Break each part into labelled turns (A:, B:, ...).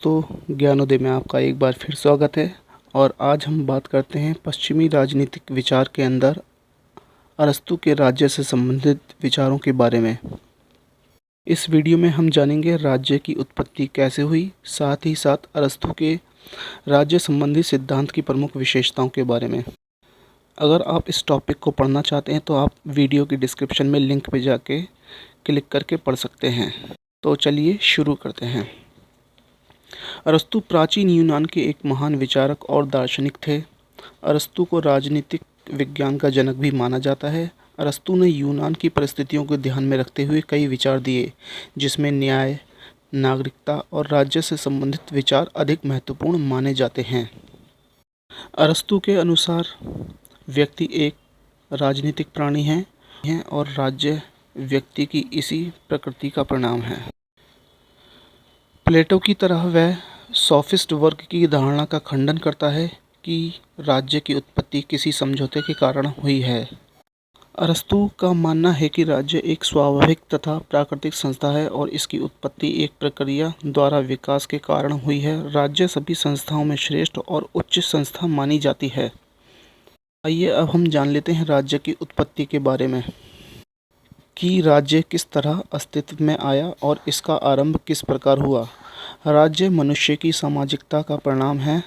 A: तो ज्ञानोदय में आपका एक बार फिर स्वागत है। और आज हम बात करते हैं पश्चिमी राजनीतिक विचार के अंदर अरस्तू के राज्य से संबंधित विचारों के बारे में। इस वीडियो में हम जानेंगे राज्य की उत्पत्ति कैसे हुई, साथ ही साथ अरस्तू के राज्य संबंधी सिद्धांत की प्रमुख विशेषताओं के बारे में। अगर आप इस टॉपिक को पढ़ना चाहते हैं तो आप वीडियो की डिस्क्रिप्शन में लिंक पे जाके क्लिक करके पढ़ सकते हैं। तो चलिए शुरू करते हैं। अरस्तू प्राचीन यूनान के एक महान विचारक और दार्शनिक थे। अरस्तू को राजनीतिक विज्ञान का जनक भी माना जाता है। अरस्तू ने यूनान की परिस्थितियों को ध्यान में रखते हुए कई विचार दिए, जिसमें न्याय, नागरिकता और राज्य से संबंधित विचार अधिक महत्वपूर्ण माने जाते हैं। अरस्तू के अनुसार व्यक्ति एक राजनीतिक प्राणी है और राज्य व्यक्ति की इसी प्रकृति का परिणाम है। प्लेटो की तरह वह सोफिस्ट वर्ग की धारणा का खंडन करता है कि राज्य की उत्पत्ति किसी समझौते के कारण हुई है। अरस्तू का मानना है कि राज्य एक स्वाभाविक तथा प्राकृतिक संस्था है और इसकी उत्पत्ति एक प्रक्रिया द्वारा विकास के कारण हुई है। राज्य सभी संस्थाओं में श्रेष्ठ और उच्च संस्था मानी जाती है। आइए अब हम जान लेते हैं राज्य की उत्पत्ति के बारे में कि राज्य किस तरह अस्तित्व में आया और इसका आरंभ किस प्रकार हुआ। राज्य मनुष्य की सामाजिकता का परिणाम है।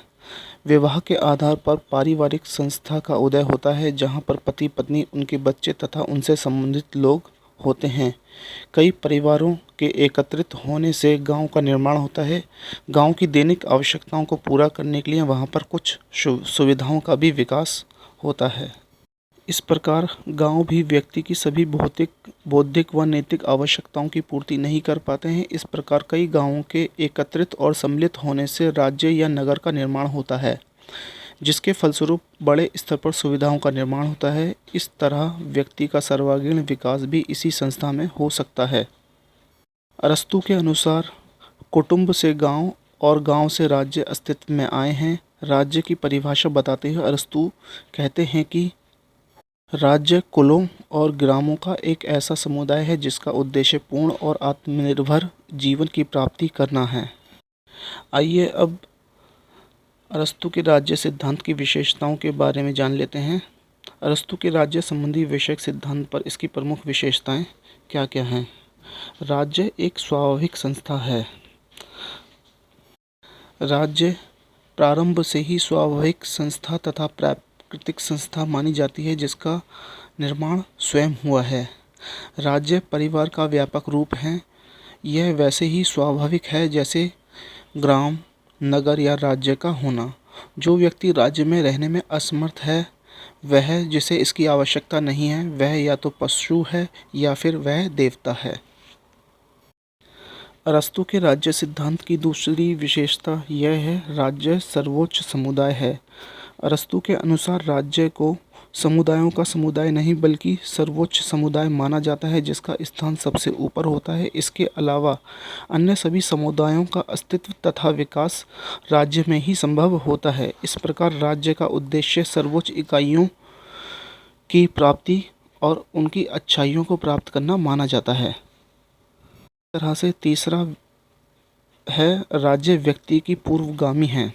A: विवाह के आधार पर पारिवारिक संस्था का उदय होता है, जहां पर पति पत्नी, उनके बच्चे तथा उनसे संबंधित लोग होते हैं। कई परिवारों के एकत्रित होने से गांव का निर्माण होता है। गांव की दैनिक आवश्यकताओं को पूरा करने के लिए वहां पर कुछ सुविधाओं का भी विकास होता है। इस प्रकार गांव भी व्यक्ति की सभी भौतिक, बौद्धिक व नैतिक आवश्यकताओं की पूर्ति नहीं कर पाते हैं। इस प्रकार कई गांवों के एकत्रित और सम्मिलित होने से राज्य या नगर का निर्माण होता है, जिसके फलस्वरूप बड़े स्तर पर सुविधाओं का निर्माण होता है। इस तरह व्यक्ति का सर्वांगीण विकास भी इसी संस्था में हो सकता है। अरस्तू के अनुसार कुटुंब से गाँव और गाँव से राज्य अस्तित्व में आए हैं। राज्य की परिभाषा बताते हुए अरस्तू कहते हैं कि राज्य कुलों और ग्रामों का एक ऐसा समुदाय है जिसका उद्देश्य पूर्ण और आत्मनिर्भर जीवन की प्राप्ति करना है। आइए अब अरस्तू के राज्य सिद्धांत की विशेषताओं के बारे में जान लेते हैं। अरस्तू के राज्य संबंधी विषयक सिद्धांत पर इसकी प्रमुख विशेषताएं क्या क्या हैं। राज्य एक स्वाभाविक संस्था है। राज्य प्रारंभ से ही स्वाभाविक संस्था तथा प्राकृतिक संस्था मानी जाती है, जिसका निर्माण स्वयं हुआ है। राज्य परिवार का व्यापक रूप है। यह वैसे ही स्वाभाविक है जैसे ग्राम, नगर या राज्य का होना। जो व्यक्ति राज्य में रहने में असमर्थ है, वह जिसे इसकी आवश्यकता नहीं है, वह या तो पशु है या फिर वह देवता है। अरस्तू के राज्य सिद्धांत की दूसरी विशेषता यह है, राज्य सर्वोच्च समुदाय है। अरस्तू के अनुसार राज्य को समुदायों का समुदाय नहीं बल्कि सर्वोच्च समुदाय माना जाता है, जिसका स्थान सबसे ऊपर होता है। इसके अलावा अन्य सभी समुदायों का अस्तित्व तथा विकास राज्य में ही संभव होता है। इस प्रकार राज्य का उद्देश्य सर्वोच्च इकाइयों की प्राप्ति और उनकी अच्छाइयों को प्राप्त करना माना जाता है। इस तरह से तीसरा है, राज्य व्यक्ति की पूर्वगामी है।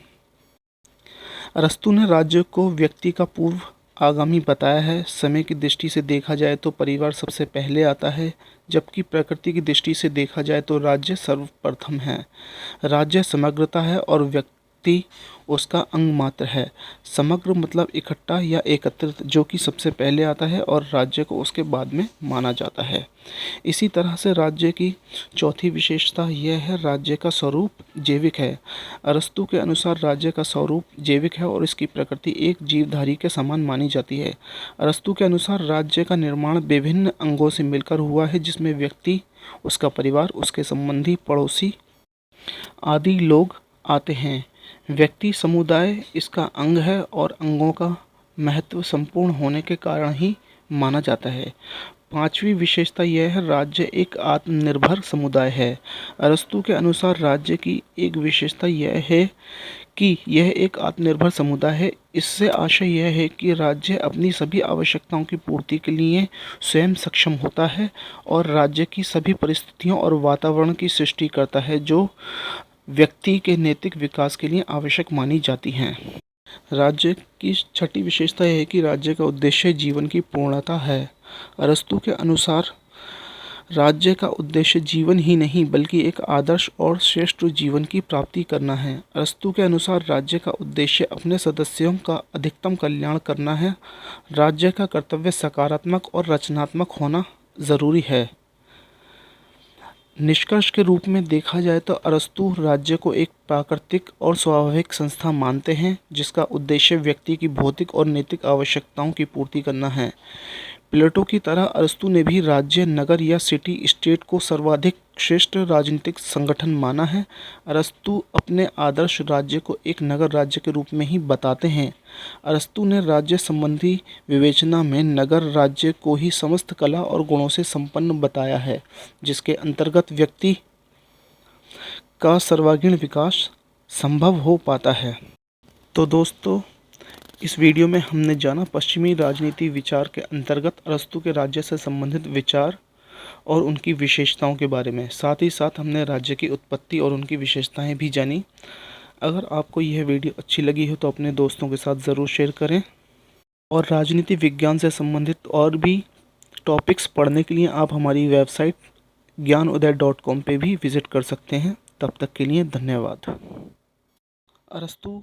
A: अरस्तू ने राज्य को व्यक्ति का पूर्व आगामी बताया है। समय की दृष्टि से देखा जाए तो परिवार सबसे पहले आता है, जबकि प्रकृति की दृष्टि से देखा जाए तो राज्य सर्वप्रथम है। राज्य समग्रता है और व्यक्ति उसका अंग मात्र है। समग्र मतलब इकट्ठा या एकत्रित, जो कि सबसे पहले आता है और राज्य को उसके बाद में माना जाता है। इसी तरह से राज्य की चौथी विशेषता यह है, राज्य का स्वरूप जैविक है। अरस्तू के अनुसार राज्य का स्वरूप जैविक है और इसकी प्रकृति एक जीवधारी के समान मानी जाती है। अरस्तू के अनुसार राज्य का निर्माण विभिन्न अंगों से मिलकर हुआ है, जिसमें व्यक्ति, उसका परिवार, उसके संबंधी, पड़ोसी आदि लोग आते हैं। व्यक्ति समुदाय इसका अंग है और अंगों का महत्व संपूर्ण होने के कारण ही माना जाता है। पांचवी विशेषता यह है, राज्य एक आत्मनिर्भर समुदाय है। अरस्तू के अनुसार राज्य की एक विशेषता यह है कि यह एक आत्मनिर्भर समुदाय है। इससे आशय यह है कि राज्य अपनी सभी आवश्यकताओं की पूर्ति के लिए स्वयं सक्षम होता है और राज्य की सभी परिस्थितियों और वातावरण की सृष्टि करता है जो व्यक्ति के नैतिक विकास के लिए आवश्यक मानी जाती हैं। राज्य की छठी विशेषता यह है कि राज्य का उद्देश्य जीवन की पूर्णता है। अरस्तू के अनुसार राज्य का उद्देश्य जीवन ही नहीं बल्कि एक आदर्श और श्रेष्ठ जीवन की प्राप्ति करना है। अरस्तू के अनुसार राज्य का उद्देश्य अपने सदस्यों का अधिकतम कल्याण करना है। राज्य का कर्तव्य सकारात्मक और रचनात्मक होना जरूरी है। निष्कर्ष के रूप में देखा जाए तो अरस्तू राज्य को एक प्राकृतिक और स्वाभाविक संस्था मानते हैं जिसका उद्देश्य व्यक्ति की भौतिक और नैतिक आवश्यकताओं की पूर्ति करना है। प्लेटो की तरह अरस्तू ने भी राज्य, नगर या सिटी स्टेट को सर्वाधिक श्रेष्ठ राजनीतिक संगठन माना है। अरस्तू अपने आदर्श राज्य को एक नगर राज्य के रूप में ही बताते हैं। अरस्तू ने राज्य संबंधी विवेचना में नगर राज्य को ही समस्त कला और गुणों से संपन्न बताया है, जिसके अंतर्गत व्यक्ति का सर्वांगीण विकास संभव हो पाता है। तो दोस्तों, इस वीडियो में हमने जाना पश्चिमी राजनीति विचार के अंतर्गत अरस्तू के राज्य से संबंधित विचार और उनकी विशेषताओं के बारे में। साथ ही साथ हमने राज्य की उत्पत्ति और उनकी विशेषताएं भी जानी। अगर आपको यह वीडियो अच्छी लगी हो तो अपने दोस्तों के साथ ज़रूर शेयर करें। और राजनीति विज्ञान से संबंधित और भी टॉपिक्स पढ़ने के लिए आप हमारी वेबसाइट ज्ञानोदय.com पे भी विज़िट कर सकते हैं। तब तक के लिए धन्यवाद। अरस्तू